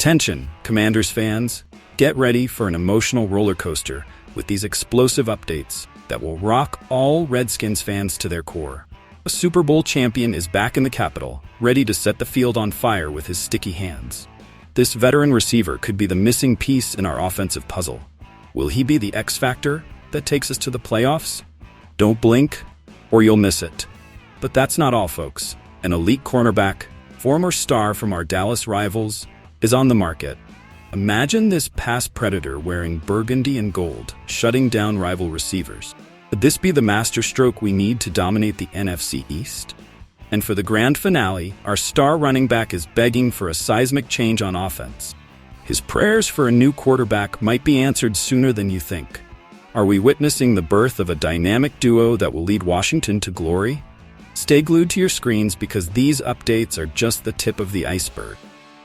Attention, Commanders fans, get ready for an emotional roller coaster with these explosive updates that will rock all Redskins fans to their core. A Super Bowl champion is back in the capital, ready to set the field on fire with his sticky hands. This veteran receiver could be the missing piece in our offensive puzzle. Will he be the X factor that takes us to the playoffs? Don't blink, or you'll miss it. But that's not all, folks. An elite cornerback, former star from our Dallas rivals, is on the market. Imagine this pass predator wearing burgundy and gold, shutting down rival receivers. Could this be the masterstroke we need to dominate the NFC East? And for the grand finale, our star running back is begging for a seismic change on offense. His prayers for a new quarterback might be answered sooner than you think. Are we witnessing the birth of a dynamic duo that will lead Washington to glory? Stay glued to your screens because these updates are just the tip of the iceberg.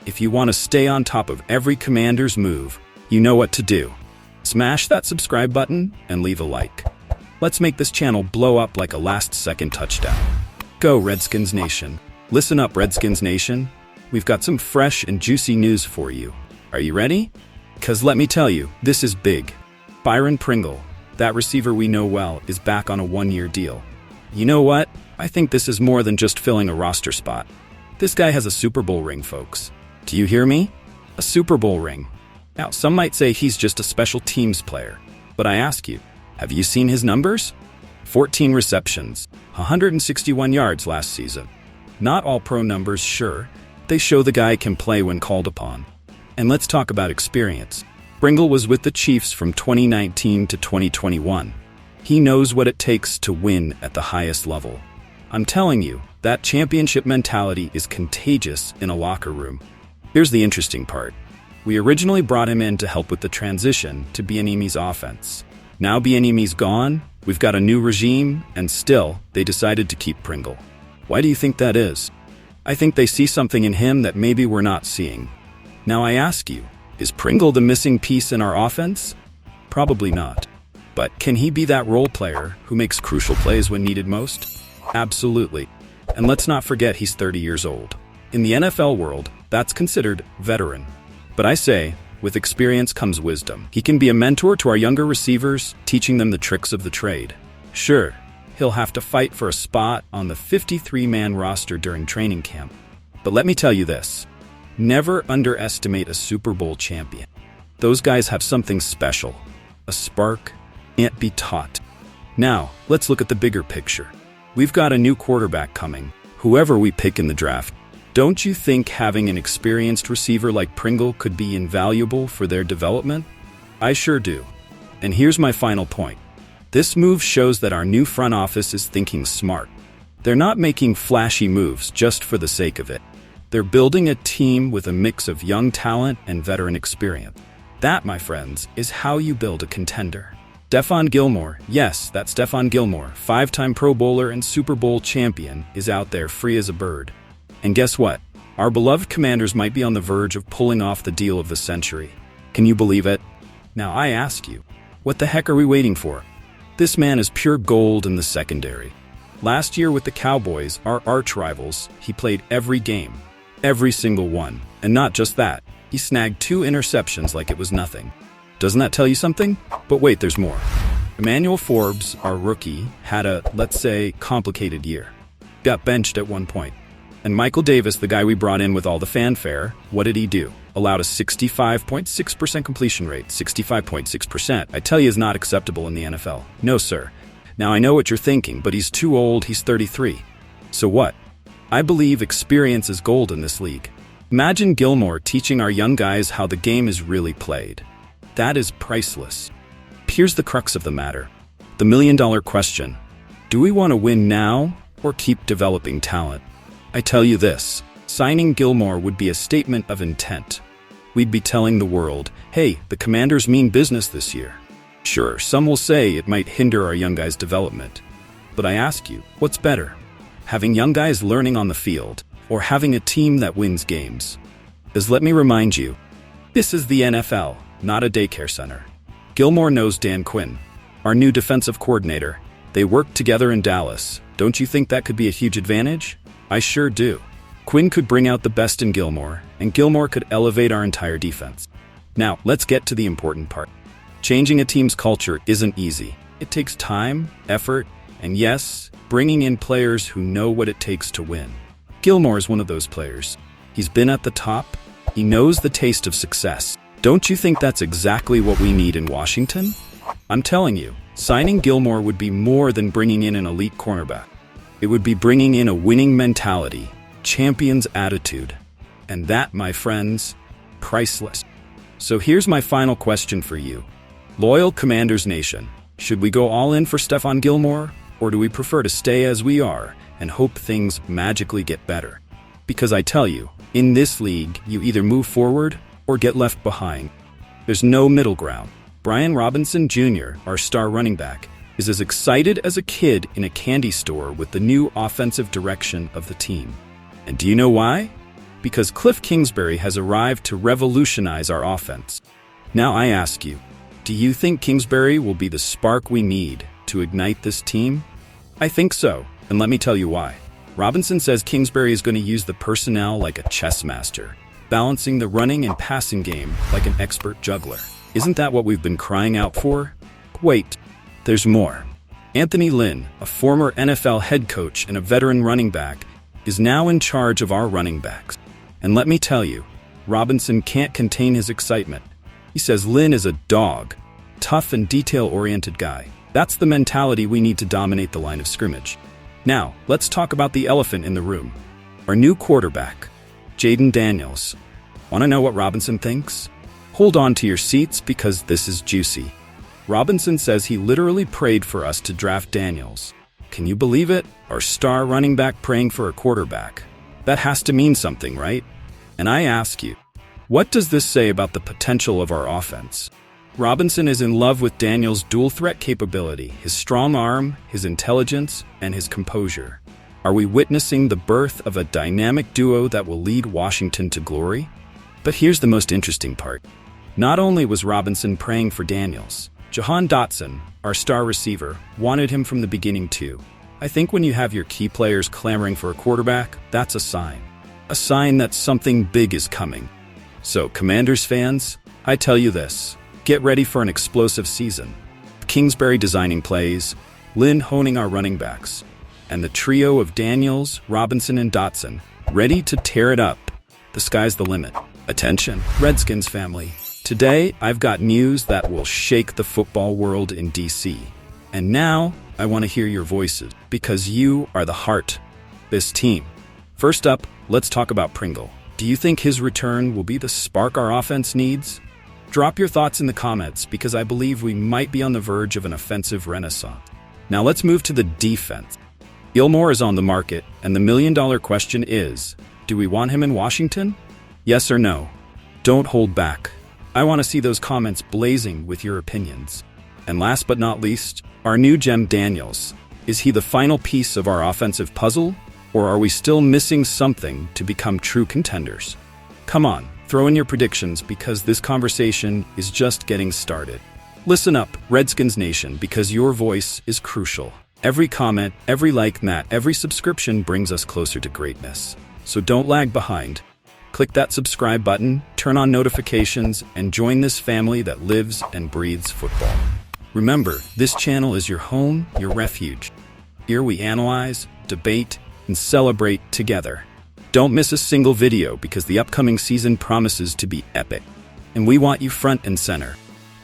If you want to stay on top of every Commander's move, you know what to do. Smash that subscribe button and leave a like. Let's make this channel blow up like a last-second touchdown. Go, Redskins Nation. Listen up, Redskins Nation. We've got some fresh and juicy news for you. Are you ready? Because let me tell you, this is big. Byron Pringle, that receiver we know well, is back on a one-year deal. You know what? I think this is more than just filling a roster spot. This guy has a Super Bowl ring, folks. Do you hear me? A Super Bowl ring. Now, some might say he's just a special teams player. But I ask you, have you seen his numbers? 14 receptions, 161 yards last season. Not all pro numbers, sure. They show the guy can play when called upon. And let's talk about experience. Pringle was with the Chiefs from 2019 to 2021. He knows what it takes to win at the highest level. I'm telling you, that championship mentality is contagious in a locker room. Here's the interesting part. We originally brought him in to help with the transition to Bieniemy's offense. Now Bieniemy's gone, we've got a new regime, and still, they decided to keep Pringle. Why do you think that is? I think they see something in him that maybe we're not seeing. Now I ask you, is Pringle the missing piece in our offense? Probably not. But can he be that role player who makes crucial plays when needed most? Absolutely. And let's not forget he's 30 years old. In the NFL world, that's considered veteran. But I say, with experience comes wisdom. He can be a mentor to our younger receivers, teaching them the tricks of the trade. Sure, he'll have to fight for a spot on the 53-man roster during training camp. But let me tell you this. Never underestimate a Super Bowl champion. Those guys have something special. A spark can't be taught. Now, let's look at the bigger picture. We've got a new quarterback coming, whoever we pick in the draft. Don't you think having an experienced receiver like Pringle could be invaluable for their development? I sure do. And here's my final point. This move shows that our new front office is thinking smart. They're not making flashy moves just for the sake of it. They're building a team with a mix of young talent and veteran experience. That, my friends, is how you build a contender. Stephon Gilmore, yes, that's Stephon Gilmore, 5-time Pro Bowler and Super Bowl champion, is out there free as a bird. And guess what? Our beloved Commanders might be on the verge of pulling off the deal of the century. Can you believe it? Now I ask you, what the heck are we waiting for? This man is pure gold in the secondary. Last year with the Cowboys, our arch rivals, he played every game. Every single one. And not just that, he snagged 2 interceptions like it was nothing. Doesn't that tell you something? But wait, there's more. Emmanuel Forbes, our rookie, had a, let's say, complicated year. Got benched at one point. And Michael Davis, the guy we brought in with all the fanfare, what did he do? Allowed a 65.6% completion rate. 65.6%, I tell you, is not acceptable in the NFL. No, sir. Now I know what you're thinking, but he's too old, he's 33. So what? I believe experience is gold in this league. Imagine Gilmore teaching our young guys how the game is really played. That is priceless. Here's the crux of the matter. The million-dollar question. Do we want to win now or keep developing talent? I tell you this, signing Gilmore would be a statement of intent. We'd be telling the world, hey, the Commanders mean business this year. Sure, some will say it might hinder our young guys' development. But I ask you, what's better? Having young guys learning on the field or having a team that wins games? Because let me remind you, this is the NFL, not a daycare center. Gilmore knows Dan Quinn, our new defensive coordinator. They worked together in Dallas. Don't you think that could be a huge advantage? I sure do. Quinn could bring out the best in Gilmore, and Gilmore could elevate our entire defense. Now, let's get to the important part. Changing a team's culture isn't easy. It takes time, effort, and yes, bringing in players who know what it takes to win. Gilmore is one of those players. He's been at the top. He knows the taste of success. Don't you think that's exactly what we need in Washington? I'm telling you, signing Gilmore would be more than bringing in an elite cornerback. It would be bringing in a winning mentality, champion's attitude. And that, my friends, priceless. So here's my final question for you. Loyal Commanders Nation, should we go all in for Stephon Gilmore, or do we prefer to stay as we are and hope things magically get better? Because I tell you, in this league, you either move forward or get left behind. There's no middle ground. Brian Robinson Jr., our star running back, is as excited as a kid in a candy store with the new offensive direction of the team. And do you know why? Because Cliff Kingsbury has arrived to revolutionize our offense. Now I ask you, do you think Kingsbury will be the spark we need to ignite this team? I think so, and let me tell you why. Robinson says Kingsbury is going to use the personnel like a chess master, balancing the running and passing game like an expert juggler. Isn't that what we've been crying out for? Wait, there's more. Anthony Lynn, a former NFL head coach and a veteran running back, is now in charge of our running backs. And let me tell you, Robinson can't contain his excitement. He says Lynn is a dog, tough and detail-oriented guy. That's the mentality we need to dominate the line of scrimmage. Now, let's talk about the elephant in the room. Our new quarterback, Jayden Daniels. Want to know what Robinson thinks? Hold on to your seats because this is juicy. Robinson says he literally prayed for us to draft Daniels. Can you believe it? Our star running back praying for a quarterback. That has to mean something, right? And I ask you, what does this say about the potential of our offense? Robinson is in love with Daniels' dual-threat capability, his strong arm, his intelligence, and his composure. Are we witnessing the birth of a dynamic duo that will lead Washington to glory? But here's the most interesting part. Not only was Robinson praying for Daniels, Jahan Dotson, our star receiver, wanted him from the beginning too. I think when you have your key players clamoring for a quarterback, that's a sign. A sign that something big is coming. So, Commanders fans, I tell you this. Get ready for an explosive season. Kingsbury designing plays, Lynn honing our running backs, and the trio of Daniels, Robinson, and Dotson ready to tear it up. The sky's the limit. Attention, Redskins family. Today, I've got news that will shake the football world in DC. And now, I want to hear your voices, because you are the heart of this team. First up, let's talk about Pringle. Do you think his return will be the spark our offense needs? Drop your thoughts in the comments, because I believe we might be on the verge of an offensive renaissance. Now let's move to the defense. Gilmore is on the market, and the million-dollar question is, do we want him in Washington? Yes or no? Don't hold back. I want to see those comments blazing with your opinions. And last but not least, our new gem Daniels. Is he the final piece of our offensive puzzle, or are we still missing something to become true contenders? Come on, throw in your predictions because this conversation is just getting started. Listen up, Redskins Nation, because your voice is crucial. Every comment, every like, and every subscription brings us closer to greatness. So don't lag behind. Click that subscribe button, turn on notifications, and join this family that lives and breathes football. Remember, this channel is your home, your refuge. Here we analyze, debate, and celebrate together. Don't miss a single video because the upcoming season promises to be epic. And we want you front and center.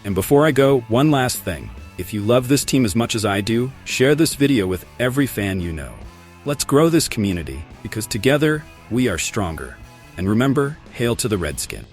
And before I go, one last thing. If you love this team as much as I do, share this video with every fan you know. Let's grow this community because together we are stronger. And remember, hail to the Redskin.